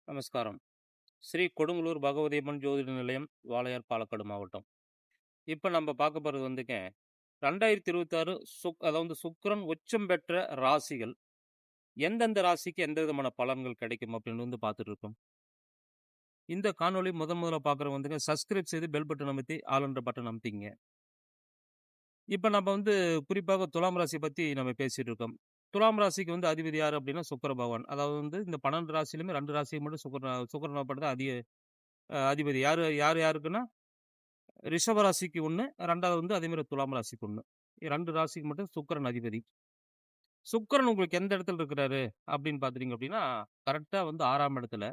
நமஸ்காரம். ஸ்ரீ கொடுங்கலூர் பகவதியம்மன் ஜோதிட நிலையம், வாளையார், பாலக்காடு மாவட்டம். இப்ப நம்ம பார்க்க போறது வந்துங்க, 2026 அதாவது சுக்கிரன் உச்சம் பெற்ற ராசிகள். எந்தெந்த ராசிக்கு எந்த விதமான பலன்கள் கிடைக்கும் அப்படின்னு வந்து பார்த்துட்டு இருக்கோம். இந்த காணொளி முதல்ல பார்க்குறவங்க வந்துங்க, சப்ஸ்கிரைப் செய்து பெல் பட்டன் அமுத்தி, ஆல் என்ற பட்டன் அமுத்திங்க. இப்ப நம்ம வந்து குறிப்பாக துலாம் ராசி பத்தி நம்ம பேசிட்டு இருக்கோம். துலாம் ராசிக்கு வந்து அதிபதி யாரு அப்படின்னா சுக்கிர பகவான். அதாவது வந்து இந்த 12 ராசியிலுமே 2 ராசிக்கு மட்டும் சுக்கிரன் மட்டும் தான் அதிபதி. யாருக்குன்னா ரிஷப ராசிக்கு 1, 2வது வந்து அதே மாரி துலாம் ராசிக்கு 1. 2 ராசிக்கு மட்டும் சுக்கிரன் அதிபதி. சுக்கிரன் உங்களுக்கு எந்த இடத்துல இருக்கிறாரு அப்படின்னு பார்த்துட்டீங்க அப்படின்னா, கரெக்ட்டா வந்து 6ஆம் இடத்துல,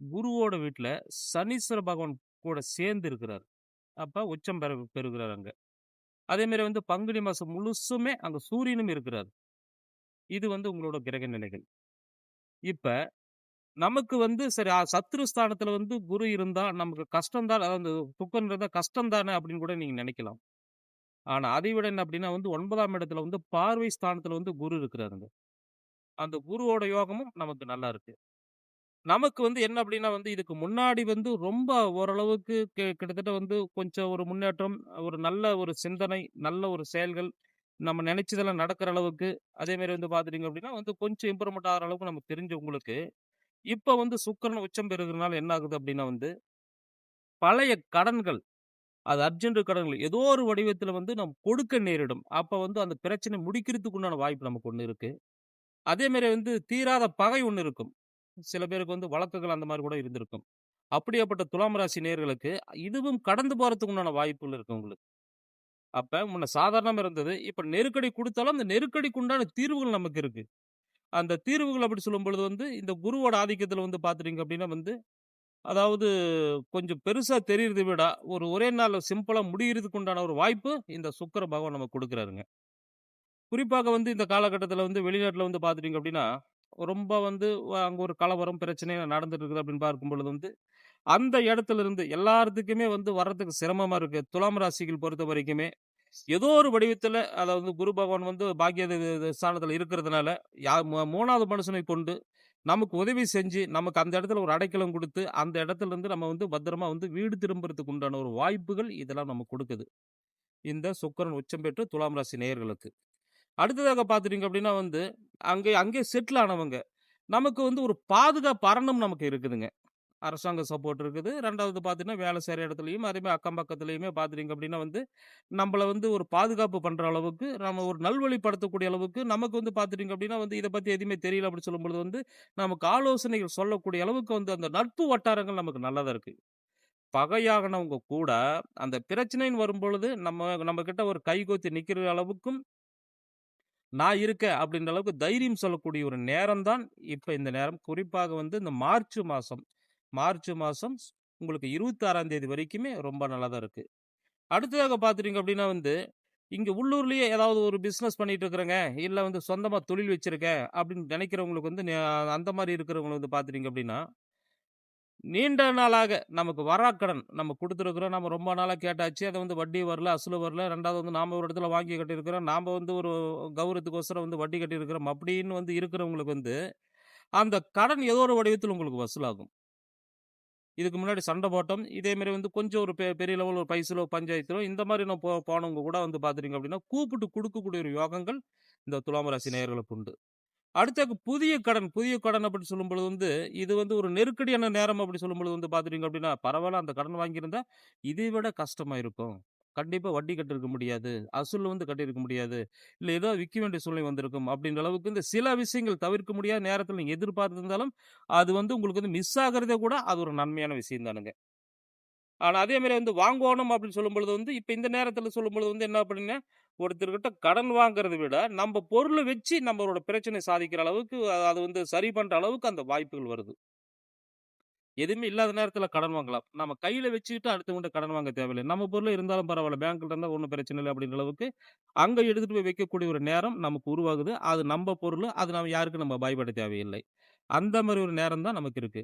குருவோட வீட்ல சனீஸ்வர பகவான் கூட சேர்ந்து இருக்கிறார். அப்ப உச்சம் பெறுகிறார் அங்க. அதே மாரி வந்து பங்குனி மாசம் முழுசுமே அங்க சூரியனும் இருக்கிறார். இது வந்து உங்களோட கிரக நிலைகள். இப்ப நமக்கு வந்து சரி சத்ரு ஸ்தானத்துல வந்து குரு இருந்தா நமக்கு கஷ்டம் தான். அதாவது சுக்கிரன் இருந்தா கஷ்டம் தானே அப்படின்னு கூட நீங்க நினைக்கலாம். ஆனா, அதை விட என்ன அப்டின்னா வந்து 9ஆம் இடத்துல வந்து பார்வை ஸ்தானத்துல வந்து குரு இருக்கிறாருங்க. அந்த குருவோட யோகமும் நமக்கு நல்லா இருக்கு. நமக்கு வந்து என்ன அப்டின்னா வந்து இதுக்கு முன்னாடி வந்து ரொம்ப ஓரளவுக்கு கிட்டத்தட்ட வந்து கொஞ்சம் ஒரு முன்னேற்றம், ஒரு நல்ல ஒரு சிந்தனை, நல்ல ஒரு செயல்கள், நம்ம நெனைச்சதெல்லாம் நடக்கிற அளவுக்கு, அதே மாரி வந்து பார்த்துட்டீங்க அப்டின்னா வந்து கொஞ்சம் இம்ப்ரூவ்மென்ட் ஆகுற அளவுக்கு நமக்கு தெரிஞ்சவங்களுக்கு, இப்ப வந்து சுக்கிரன் உச்சம் பெறுகிறதுனால என்ன ஆகுது அப்டின்னா வந்து, பழைய கடன்கள், அது அர்ஜென்ட் கடன்கள் ஏதோ ஒரு வடிவத்துல வந்து நம்ம கொடுக்க நேரிடும். அப்ப வந்து அந்த பிரச்சனை முடிக்கிறதுக்கு உண்டான வாய்ப்பு நமக்கு ஒண்ணு இருக்கு. அதே மாரி வந்து தீராத பகை ஒண்ணு இருக்கும். சில பேருக்கு வந்து வழக்குகள் அந்த மாரி கூட இருந்திருக்கும். அப்படியாப்பட்ட துலாம் ராசி நேயர்களுக்கு இதுவும் கடந்து போறதுக்கு உண்டான வாய்ப்புகள் இருக்கு உங்களுக்கு. அப்ப முன்ன சாதாரணமா இருந்தது. இப்ப நெருக்கடி குடுத்தாலும் அந்த நெருக்கடிக்கு உண்டான தீர்வுகள் நமக்கு இருக்கு. அந்த தீர்வுகள் அப்படி சொல்லும்பொழுது வந்து இந்த குருவோட ஆதிக்கத்துல வந்து பார்த்துட்டீங்க அப்படின்னா வந்து, அதாவது கொஞ்சம் பெருசா தெரியறத விட ஒரே நாள்ல சிம்பிளா முடியறதுக்கு உண்டான ஒரு வாய்ப்பு இந்த சுக்கிர பகவான் நமக்கு குடுக்குறாருங்க. குறிப்பாக வந்து இந்த காலகட்டத்தில வந்து வெளிநாட்ல வந்து பார்த்துட்டீங்க அப்டின்னா, ரொம்ப வந்து அங்க ஒரு கலவரம், பிரச்சனை நடந்துட்டு இருக்குது அப்டின்னு பார்க்கும் பொழுது வந்து, அந்த இடத்துல இருந்து எல்லாத்துக்குமே வந்து வர்றதுக்கு சிரமமா இருக்கு. துலாம் ராசிகள் பொறுத்தவரைக்குமே, ஏதோ ஒரு வடிவத்தில அதாவது குரு பகவான் வந்து ஸ்தானத்தில இருக்கிறதுனால, 3வது மனுஷனை கொண்டு நமக்கு உதவி செஞ்சு, நமக்கு அந்த இடத்துல ஒரு அடைக்கலம் குடுத்து, அந்த இடத்துல இருந்து நம்ம வந்து பத்திரமா வந்து வீடு திரும்புறதுக்கு உண்டான ஒரு வாய்ப்புகள் இதெல்லாம் நமக்கு குடுக்குது. இந்த சுக்கிரன் உச்சம் பெற்று துலாம் ராசி நேயர்களுக்கு. அடுத்ததாக பார்த்துட்டீங்க அப்படின்னா வந்து, அங்கே செட்டில் ஆனவங்க. நமக்கு வந்து ஒரு பாதுகாப்பு அரணும் நமக்கு இருக்குதுங்க. அரசாங்க சப்போர்ட் இருக்குது. 2வது பார்த்தீங்கன்னா, வேலை செய்ற இடத்துலயும், அதேமாரி அக்கம் பக்கத்துலயுமே பார்த்துட்டீங்க அப்படின்னா வந்து, நம்பள வந்து ஒரு பாதுகாப்பு பண்ற அளவுக்கு, நம்ம ஒரு நல்வழிப்படுத்தக்கூடிய அளவுக்கு, நமக்கு வந்து பார்த்துட்டீங்க அப்படின்னா வந்து, இத பத்தி எதுவுமே தெரியல அப்படின்னு சொல்லும்பொழுது வந்து, நமக்கு ஆலோசனைகள் சொல்லக்கூடிய அளவுக்கு வந்து அந்த நட்பு வட்டாரங்கள் நமக்கு நல்லா தான் இருக்கு. பகையாகுனவங்க கூட, அந்த பிரச்சனைன்னு வரும்பொழுது, நம்மகிட்ட ஒரு கைகோத்து நிக்கிற அளவுக்கும் நான் இருக்கேன் அப்படின்ற அளவுக்கு தைரியம் சொல்லக்கூடிய ஒரு நேரம் தான் இப்ப இந்த நேரம். குறிப்பாக வந்து இந்த மார்ச் மாசம் உங்களுக்கு 26ஆம் தேதி வரைக்குமே ரொம்ப நல்லா தான் இருக்கு. அடுத்ததாக பார்த்துட்டீங்க அப்படின்னா வந்து, இங்க உள்ளூர்லயே ஏதாவது ஒரு பிசினஸ் பண்ணிட்டு இருக்கிறேங்க, இல்ல வந்து சொந்தமா தொழில் வச்சிருக்கேன் அப்படின்னு நினைக்கிறவங்களுக்கு வந்து அந்த மாரி இருக்கிறவங்களுக்கு வந்து பார்த்துட்டீங்க அப்படின்னா, நீண்ட நாளாக நமக்கு வராக்கடன் நம்ம குடுத்துருக்கிறோம். நம்ம ரொம்ப நாளா கேட்டாச்சு. அது வந்து வட்டி வரல, அசலும் வரல. 2வது வந்து நாம ஒரு இடத்துல வாங்கி கட்டியிருக்கிறோம். நாம வந்து ஒரு கௌரவத்துக்கோசரம் வந்து வட்டி கட்டியிருக்கிறோம். அப்படின்னு வந்து இருக்கிறவங்களுக்கு வந்து, அந்த கடன் ஏதோ ஒரு வடிவத்தில் உங்களுக்கு வசூலாகும். இதுக்கு முன்னாடி சண்டை போட்டோம். இதே மாரி வந்து கொஞ்சம் ஒரு பெரிய லெவல் ஒரு பைசலோ, பஞ்சாயத்திலோ இந்த மாரி நான் போனவங்க கூட வந்து பார்த்துட்டீங்க அப்படின்னா, கூப்பிட்டு குடுக்கக்கூடிய ஒரு யோகங்கள் இந்த துலாம் ராசி நேயர்களுக்கு உண்டு. அடுத்தது புதிய கடன் அப்படி சொல்லும்பொழுது வந்து, இது வந்து ஒரு நெருக்கடியான நேரம் அப்படி சொல்லும்பொழுது வந்து பார்த்துட்டீங்க அப்படின்னா, பரவால்ல அந்த கடன் வாங்கியிருந்தா, இதை விட கஷ்டமா இருக்கும். கண்டிப்பா வட்டி கட்டியிருக்க முடியாது. அசல் வந்து கட்டியிருக்க முடியாது. இல்ல ஏதோ விக்க வேண்டிய சூழ்நிலை வந்திருக்கும். அப்படின்ற அளவுக்கு இந்த சில விஷயங்கள் தவிர்க்க முடியாத நேரத்தில நீங்க எதிர்பார்த்திருந்தாலும், அது வந்து உங்களுக்கு வந்து மிஸ் ஆகுறதே கூட அது ஒரு நன்மையான விஷயம் தானுங்க. ஆனா அதே மாரி வந்து வாங்கோணும் அப்படின்னு சொல்லும்பொழுது வந்து, இப்ப இந்த நேரத்தில சொல்லும்பொழுது வந்து என்ன அப்படின்னா, ஒருத்தர்கிட்ட கடன் வாங்குறத விட, நம்ப பொருள வச்சு நம்மளோட பிரச்சனைய சாதிக்கிற அளவுக்கு, அது வந்து சரி பண்ற அளவுக்கு அந்த வாய்ப்புகள் வருது. எதுவுமே இல்லாத நேரத்தில கடன் வாங்கலாம். நம்ம கையில வச்சுக்கிட்டு அடுத்தவங்கட்ட கடன் வாங்க தேவையில்ல. நம்ம பொருள் இருந்தாலும் பரவால்ல. பேங்க்ல இருந்தா ஒண்ணும் பிரச்சனை இல்ல அப்படின்ற அளவுக்கு, அங்க எடுத்துட்டு போய் வைக்கக்கூடிய ஒரு நேரம் நமக்கு உருவாகுது. அது நம்ப பொருளு. அது நம்ம யாருக்கும் நம்ம பயப்பட தேவையில்லை. அந்த மாரி ஒரு நேரம் தான் நமக்கு இருக்கு.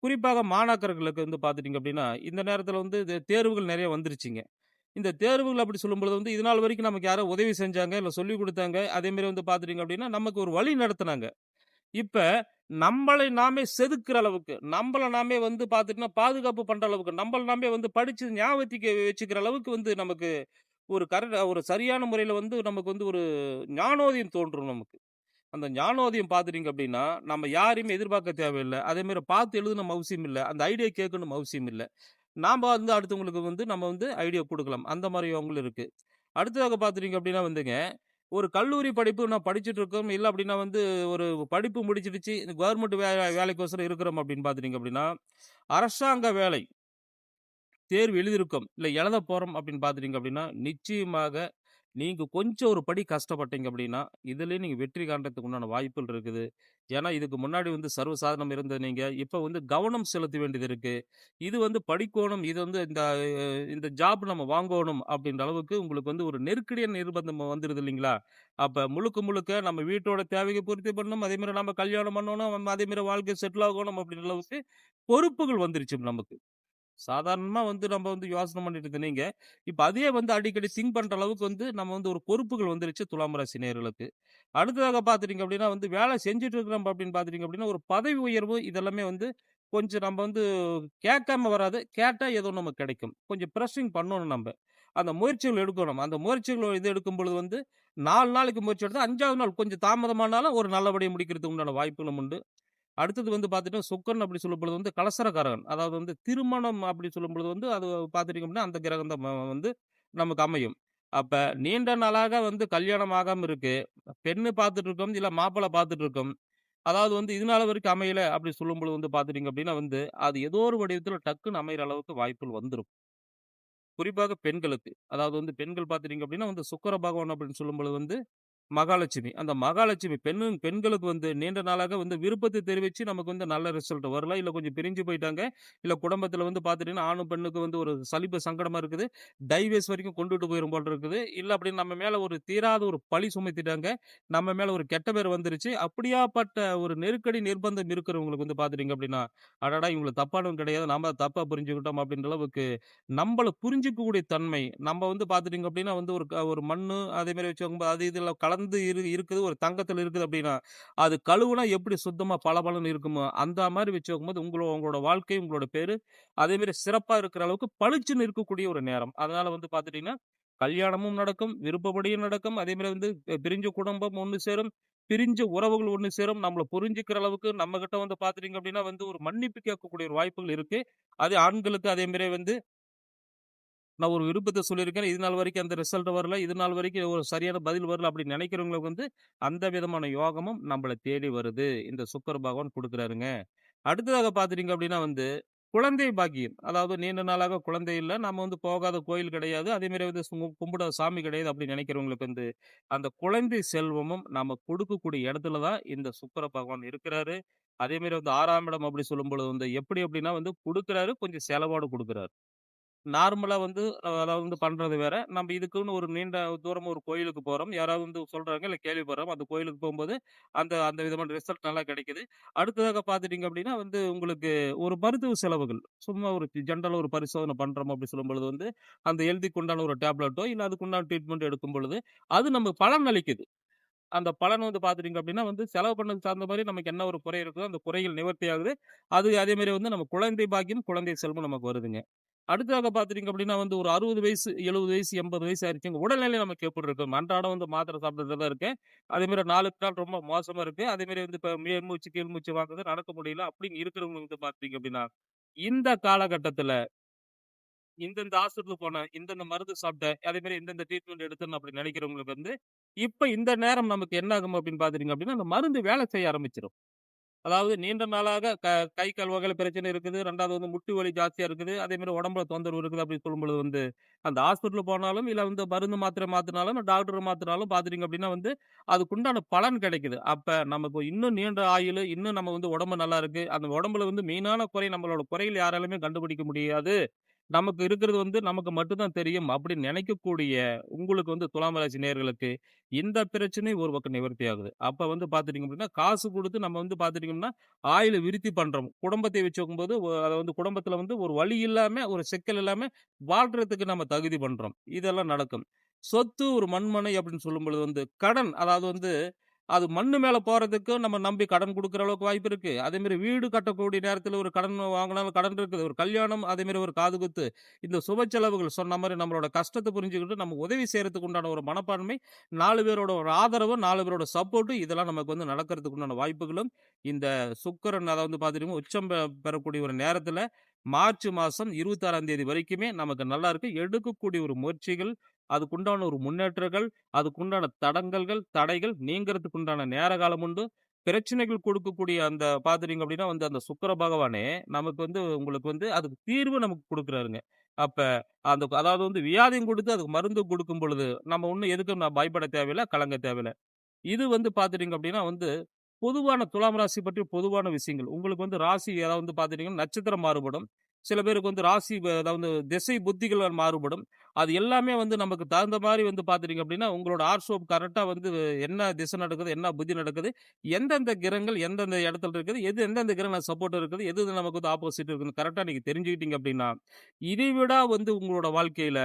குறிப்பாக மாணாக்கர்களுக்கு வந்து பார்த்துட்டீங்க அப்படின்னா, இந்த நேரத்தில வந்து தேர்வுகள் நெறைய வந்துருச்சுங்க. இந்த தேர்வுகள் அப்படி சொல்லும்பொழுது வந்து, இதுநாள் வரைக்கும் நமக்கு யாரோ உதவி செஞ்சாங்க, இல்ல சொல்லிக் குடுத்தாங்க. அதேமாரி வந்து பார்த்துட்டீங்க அப்படின்னா, நமக்கு ஒரு வழி நடத்துனாங்க. இப்ப நம்மளை நாமே செதுக்குற அளவுக்கு, நம்மள நாமே வந்து பார்த்துட்டீங்கன்னா, பாதுகாப்பு பண்ற அளவுக்கு, நம்மள நாமே வந்து படிச்சு ஞாபகத்துக்கு வச்சுக்கிற அளவுக்கு வந்து நமக்கு ஒரு சரியான முறையில வந்து நமக்கு வந்து ஒரு ஞானோதயம் தோன்றும் நமக்கு. அந்த ஞானோதயம் பார்த்துட்டீங்க அப்படின்னா, நம்ம யாரையுமே எதிர்பார்க்க தேவையில்ல. அதேமாரி பார்த்து எழுதணும் அவசியம் இல்ல. அந்த ஐடியா கேட்கணும் அவசியம் இல்ல. நாம வந்து அடுத்தவங்களுக்கு வந்து நம்ம வந்து ஐடியா குடுக்கலாம். அந்த மாரி அவங்களும் இருக்கு. அடுத்ததாக பார்த்துட்டீங்க அப்படின்னா வந்துங்க, ஒரு கல்லூரி படிப்பு நான் படிச்சுட்டு இருக்கோம். இல்ல அப்படின்னா வந்து ஒரு படிப்பு முடிச்சிடுச்சு. கவர்மெண்ட் வேலைக்கோசரம் இருக்கிறோம் அப்படின்னு பார்த்துட்டீங்க அப்படின்னா, அரசாங்க வேலை தேர்வு எழுதியிருக்கோம். இல்ல எழுதப் போறோம் அப்படின்னு பார்த்துட்டீங்க அப்படின்னா, நிச்சயமாக நீங்க கொஞ்சம் ஒரு படி கஷ்டப்பட்டீங்க அப்படின்னா, இதிலயே நீங்க வெற்றி காண்றதுக்கு உண்டான வாய்ப்புகள் இருக்குது. ஏன்னா, இதுக்கு முன்னாடி வந்து சர்வசாதாரணம் இருந்த நீங்க, இப்ப வந்து கவனம் செலுத்த வேண்டியது இருக்கு. இது வந்து படிக்கோணும், இது வந்து இந்த ஜாப் நம்ம வாங்கோணும் அப்படின்ற அளவுக்கு உங்களுக்கு வந்து ஒரு நெருக்கடியான நிர்பந்தம் வந்துருது இல்லைங்களா? அப்ப முழுக்க முழுக்க நம்ம வீட்டோட தேவைய பூர்த்தி பண்ணணும். அதே மாரி நம்ம கல்யாணம் பண்ணணும். அதே மாரி வாழ்க்கை செட்டில் ஆகணும் அப்படின்ற அளவுக்கு பொறுப்புகள் வந்துருச்சு நமக்கு. சாதாரணமா வந்து நம்ம வந்து யோசனை பண்ணிட்டு இருந்த நீங்க, இப்ப அதே வந்து அடிக்கடி திங்க் பண்ற அளவுக்கு வந்து நம்ம வந்து ஒரு பொறுப்புகள் வந்துருச்சு துலாம் ராசி நேயர்களுக்கு. அடுத்ததாக பார்த்துட்டீங்க அப்படின்னா வந்து வேலை செஞ்சுட்டு இருக்கிறோம் அப்படின்னு பார்த்துட்டீங்க அப்படின்னா, ஒரு பதவி உயர்வு இதெல்லாமே வந்து கொஞ்சம் நம்ம வந்து கேட்காம வராது. கேட்டா ஏதோ நமக்கு கிடைக்கும். கொஞ்சம் பிரஸ்ஸிங் பண்ணணும் நம்ப. அந்த முயற்சிகள் எடுக்கணும். அந்த முயற்சிகள் எடுக்கும் பொழுது வந்து 4 நாளைக்கு முயற்சி எடுத்தா 5வது நாள் கொஞ்சம் தாமதமானாலும் ஒரு நல்லபடியா முடிக்கிறதுக்கு உண்டான வாய்ப்புகளும் உண்டு. அடுத்தது வந்து பார்த்துட்டா சுக்கிரன் அப்படி சொல்லும்பொழுது வந்து கலசரக்காரகன். அதாவது வந்து திருமணம் அப்படி சொல்லும்பொழுது வந்து அது பார்த்துட்டீங்க அப்படின்னா, அந்த கிரகம் தான் வந்து நமக்கு அமையும். அப்ப நீண்ட நாளாக வந்து கல்யாணம் ஆகாம இருக்கு. பெண்ணு பார்த்துட்டு இருக்கோம், இல்ல மாப்பிள்ளை பார்த்துட்டு இருக்கோம். அதாவது வந்து இது நாள் வரைக்கும் அமையல அப்படி சொல்லும்பொழுது வந்து பார்த்துட்டீங்க அப்படின்னா வந்து, அது ஏதோ ஒரு வடிவத்தில டக்குன்னு அமையிற அளவுக்கு வாய்ப்புகள் வந்துரும். குறிப்பாக பெண்களுக்கு. அதாவது வந்து பெண்கள் பார்த்துட்டீங்க அப்படின்னா வந்து சுக்கிர பகவான் அப்படின்னு சொல்லும்பொழுது வந்து மகாலட்சுமி. அந்த மகாலட்சுமி பெண்களுக்கு வந்து நீண்ட நாளாக வந்து விருப்பத்த தெரிவிச்சு நமக்கு வந்து நல்ல ரிசல்ட் வரல. இல்ல கொஞ்சம் பிரிஞ்சு போயிட்டாங்க. இல்ல குடும்பத்தில வந்து பார்த்துட்டீங்கன்னா, ஆணும் பெண்ணுக்கு வந்து ஒரு சலிப்பு சங்கடமா இருக்குது. டைவர்ஸ் வரைக்கும் கொண்டுட்டு போயிரும் போல இருக்குது. இல்ல அப்படின்னு நம்ம மேல ஒரு தீராத ஒரு பழி சுமத்திட்டாங்க. நம்ம மேல ஒரு கெட்ட பேர் வந்துருச்சு. அப்படியாப்பட்ட ஒரு நெருக்கடி, நிர்பந்தம் இருக்கிறவங்களுக்கு வந்து பார்த்துட்டீங்க அப்படின்னா, அடடா! இவங்க தப்பானவங்க கிடையாது. நாம தான் தப்பா புரிஞ்சுக்கிட்டோம் அப்படின்ற அளவுக்கு நம்பள புரிஞ்சுக்கக்கூடிய தன்மை. நம்ம வந்து பார்த்துட்டீங்க அப்டின்னா வந்து ஒரு மண்ணு அதே மாரி வச்சுக்கோங்க அது இதுல கலந்து இருக்குது. ஒரு தங்கத்துல இருக்குது அப்டின்னா, அது கழுவுனா எப்படி சுத்தமா பளபளன்னு இருக்குமோ, அந்த மாரி வச்சுக்கும்போது உங்களோட வாழ்க்கை, உங்களோட பேரு அதே மாரி சிறப்பா இருக்கிற அளவுக்கு பளிச்சுன்னு இருக்கக்கூடிய ஒரு நேரம். அதனால வந்து பார்த்துட்டீங்கன்னா, கல்யாணமும் நடக்கும், விருப்பப்படியும் நடக்கும். அதே மாரி வந்து பிரிஞ்ச குடும்பம் ஒண்ணு சேரும். பிரிஞ்ச உறவுகள் ஒண்ணு சேரும். நம்மள புரிஞ்சுக்கிற அளவுக்கு நம்மகிட்ட வந்து பார்த்துட்டீங்க அப்டின்னா வந்து ஒரு மன்னிப்பு கேட்கக்கூடிய ஒரு வாய்ப்புகள் இருக்கு. அது ஆண்களுக்கு அதே மாரி வந்து நான் ஒரு விருப்பத்த சொல்லியிருக்கேன். இது நாள் வரைக்கும் அந்த ரிசல்ட் வரல. இது நாள் வரைக்கும் ஒரு சரியான பதில் வரல அப்படின்னு நினைக்கிறவங்களுக்கு வந்து, அந்த விதமான யோகமும் நம்மள தேடி வருது. இந்த சுக்கிர பகவான் குடுக்குறாருங்க. அடுத்ததாக பார்த்துட்டீங்க அப்படின்னா வந்து, குழந்தை பாக்கியம். அதாவது நீண்ட நாளாக குழந்தை இல்ல. நம்ம வந்து போகாத கோயில் கிடையாது. அதேமாரி வந்து கும்பிடாத சாமி கிடையாது அப்படின்னு நினைக்கிறவங்களுக்கு வந்து, அந்த குழந்தை செல்வமும் நம்ம கொடுக்கக்கூடிய இடத்துல தான் இந்த சுக்கிர பகவான் இருக்கிறாரு. அதேமாரி வந்து 6ஆம் இடம் அப்படி சொல்லும்பொழுது வந்து எப்படி அப்படின்னா வந்து குடுக்குறாரு, கொஞ்சம் செலவோட குடுக்குறாரு. நார்மலா வந்து அதாவது வந்து பண்றது வேற. நம்ம இதுக்குன்னு ஒரு நீண்ட தூரமா ஒரு கோயிலுக்கு போறோம். யாராவது வந்து சொல்றாங்க, இல்ல கேள்விப்படுறோம். அந்த கோயிலுக்கு போம்போது, அந்த அந்த விதமான ரிசல்ட் நல்லா கிடைக்குது. அடுத்ததாக பார்த்துட்டீங்க அப்டின்னா வந்து, உங்களுக்கு ஒரு மருத்துவ செலவுகள். சும்மா ஒரு ஜென்ரலா ஒரு பரிசோதனை பண்றோம் அப்டி சொல்லும்பொழுது வந்து, அந்த ஹெல்த்துக்கு உண்டான ஒரு டேப்லெட்டோ, இல்ல அதுக்குண்டான ட்ரீட்மெண்ட் எடுக்கும் பொழுது, அது நமக்கு பலன் அளிக்குது. அந்த பலன் வந்து பார்த்துட்டீங்க அப்டின்னா வந்து, செலவு பண்ணதுக்கு தகுந்த மாரி நமக்கு என்ன ஒரு குறை இருக்குதோ, அந்த குறைகள் நிவர்த்தி ஆகுது. அது அதே மாரி வந்து நம்ம குழந்தை பாக்கியம், குழந்தை செல்வம் நமக்கு வருதுங்க. அடுத்ததாக பார்த்துட்டீங்க அப்படின்னா வந்து ஒரு 60 வயசு, 70 வயசு, 80 வயசு ஆயிருச்சுங்க. உடல்நிலை நமக்கு எப்படி இருக்கும்? அன்றாடம் வந்து மாத்திரை சாப்பிட்டுட்டு தான் இருக்கேன். அதேமாரி நாளுக்கு நாள் ரொம்ப மோசமா இருக்கு. அதேமாரி வந்து இப்ப மேல் மூச்சு, கீழ் மூச்சு வாங்குது, நடக்க முடியல அப்படின்னு இருக்கிறவங்க வந்து பார்த்தீங்க அப்படின்னா, இந்த காலகட்டத்தில இந்தந்த ஹாஸ்பிட்டல் போனேன், இந்தந்த மருந்து சாப்பிட்டேன், அதேமாரி இந்தந்த ட்ரீட்மெண்ட் எடுத்தேன் அப்படின்னு நினைக்கிறவங்களுக்கு வந்து, இப்ப இந்த நேரம் நமக்கு என்ன ஆகும் அப்படின்னு பார்த்துட்டீங்க அப்படின்னா, அந்த மருந்து வேலை செய்ய ஆரம்பிச்சுரும். அதாவது நீண்ட நாளாக கை, கால் வகையில பிரச்சனை இருக்குது. 2வது வந்து முட்டி வலி ஜாஸ்தியா இருக்குது. அதேமாரி உடம்புல தொந்தரவு இருக்குது அப்படின்னு சொல்லும்பொழுது வந்து, அந்த ஹாஸ்பிட்டல் போனாலும், இல்ல வந்து மருந்து மாத்திரை மாத்துனாலும், டாக்டர் மாத்துனாலும் பார்த்துட்டீங்க அப்படின்னா வந்து, அதுக்குண்டான பலன் கிடைக்குது. அப்ப நமக்கு இன்னும் நீண்ட ஆயுளு, இன்னும் நம்ம வந்து உடம்பு நல்லா இருக்கு. அந்த உடம்புல வந்து மெயினான குறை நம்மளோட குறைகள் யாராலுமே கண்டுபிடிக்க முடியாது. நமக்கு இருக்கிறது வந்து நமக்கு மட்டும் தான் தெரியும் அப்படின்னு நினைக்கக்கூடிய உங்களுக்கு வந்து துலாம் ராசி நேயர்களுக்கு இந்த பிரச்சனை ஒரு பக்கம் நிவர்த்தி ஆகுது. அப்ப வந்து பார்த்துட்டீங்க அப்படின்னா, காசு குடுத்து நம்ம வந்து பார்த்துட்டீங்கன்னா, ஆயுள விருத்தி பண்றோம். குடும்பத்தை வச்சுக்கும்போது அத வந்து குடும்பத்தில வந்து ஒரு வலி இல்லாம, ஒரு சிக்கல் இல்லாம வாழ்றதுக்கு நம்ம தகுதி பண்றோம். இதெல்லாம் நடக்கும். சொத்து ஒரு மண்மனை அப்படின்னு சொல்லும்பொழுது வந்து கடன் அதாவது வந்து அது மண்ணு மேல போறதுக்கு நம்ம நம்பி கடன் குடுக்குற அளவுக்கு வாய்ப்பு இருக்கு. அதேமாரி வீடு கட்டக்கூடிய நேரத்தில ஒரு கடன் வாங்குனாலும் கடன் இருக்குது. ஒரு கல்யாணம், அதேமாரி ஒரு காதுகுத்து. இந்த சுப செலவுகள் சொன்ன மாரி நம்மளோட கஷ்டத்த புரிஞ்சுகிட்டு நம்ம உதவி செய்றதுக்கு உண்டான ஒரு மனப்பான்மை, 4 பேரோட ஒரு ஆதரவு, 4 பேரோட சப்போர்ட் இதெல்லாம் நமக்கு வந்து நடக்கிறதுக்கு உண்டான வாய்ப்புகளும், இந்த சுக்கிரன் அதாவது பார்த்தீங்கன்னா, உச்சம் பெறக்கூடிய ஒரு நேரத்தில மார்ச் மாசம் 26ஆம் தேதி வரைக்குமே நமக்கு நல்லா இருக்கு. எடுக்கக்கூடிய ஒரு முயற்சிகள், அதுக்குண்டான ஒரு முன்னேற்றங்கள், அதுக்குண்டான தடங்கல்கள், தடைகள் நீங்கிறதுக்கு உண்டான நேர காலம் உண்டு. பிரச்சனைகள் கொடுக்கக்கூடிய அந்த பார்த்துட்டீங்க அப்படின்னா வந்து அந்த சுக்கிர பகவானே நமக்கு வந்து உங்களுக்கு வந்து அதுக்கு தீர்வு நமக்கு குடுக்குறாருங்க. அப்ப அந்த அதாவது வந்து வியாதியும் குடுத்து அதுக்கு மருந்து குடுக்கும் பொழுது, நம்ம ஒண்ணும் எதுக்கும் நான் பயப்பட தேவையில்ல, கலங்க தேவையில்ல. இது வந்து பார்த்துட்டீங்க அப்படின்னா வந்து, பொதுவான துலாம் ராசி பற்றி பொதுவான விஷயங்கள். உங்களுக்கு வந்து ராசி அதாவது வந்து பார்த்துட்டீங்கன்னா, நட்சத்திரம் மாறுபடும். சில பேருக்கு வந்து ராசி அதாவது திசை புத்திகள் மாறுபடும். அது எல்லாமே வந்து நமக்கு தகுந்த மாரி வந்து பார்த்துட்டீங்க அப்படின்னா, உங்களோட ஹாரோஸ்கோப் கரெக்ட்டா வந்து என்ன திசை நடக்குது, என்ன புத்தி நடக்குது, எந்தெந்த கிரகங்கள் எந்தெந்த இடத்துல இருக்குது, எந்தெந்த கிரகம் சப்போர்ட் இருக்குது, எது எது நமக்கு வந்து ஆப்போசிட் இருக்குன்னு கரெக்ட்டா நீங்க தெரிஞ்சுக்கிட்டீங்க அப்படின்னா, இதை விட வந்து உங்களோட வாழ்க்கையில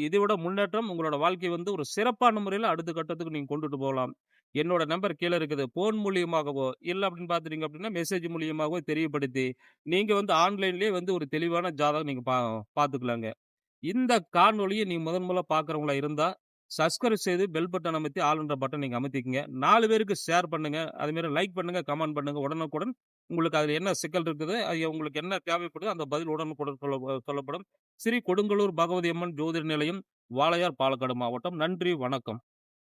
இதை விட முன்னேற்றம் உங்களோட வாழ்க்கை வந்து ஒரு சிறப்பான முறையில அடுத்த கட்டத்துக்கு நீங்க கொண்டுட்டு போகலாம். என்னோட நம்பர் கீழ இருக்குது. ஃபோன் மூலியமாகவோ, இல்ல அப்படின்னு பார்த்துட்டீங்க அப்படின்னா, மெசேஜ் மூலியமாகவோ தெரியப்படுத்தி, நீங்க வந்து ஆன்லைன்லேயே வந்து ஒரு தெளிவான ஜாதகம் நீங்க பார்த்துக்கலாங்க. இந்த காணொளிய நீங்க முதல் பார்க்கிறவங்களா இருந்தா, சப்ஸ்கிரைப் செய்து பெல் பட்டன் அமைத்தி ஆல்ன்ற பட்டன் நீங்க அமத்திக்கங்க. 4 பேருக்கு ஷேர் பண்ணுங்க. அதேமாரி லைக் பண்ணுங்க, கமெண்ட் பண்ணுங்க. உடனுக்குடன் உங்களுக்கு அதுல என்ன சிக்கல் இருக்குது, அது உங்களுக்கு என்ன தேவைப்படுதோ அந்த பதில் உடனுக்குடன் சொல்லப்படும். ஸ்ரீ கொடுங்கலூர் பகவதி அம்மன் ஜோதிட நிலையம், வாளையார், பாலக்காடு மாவட்டம். நன்றி, வணக்கம்.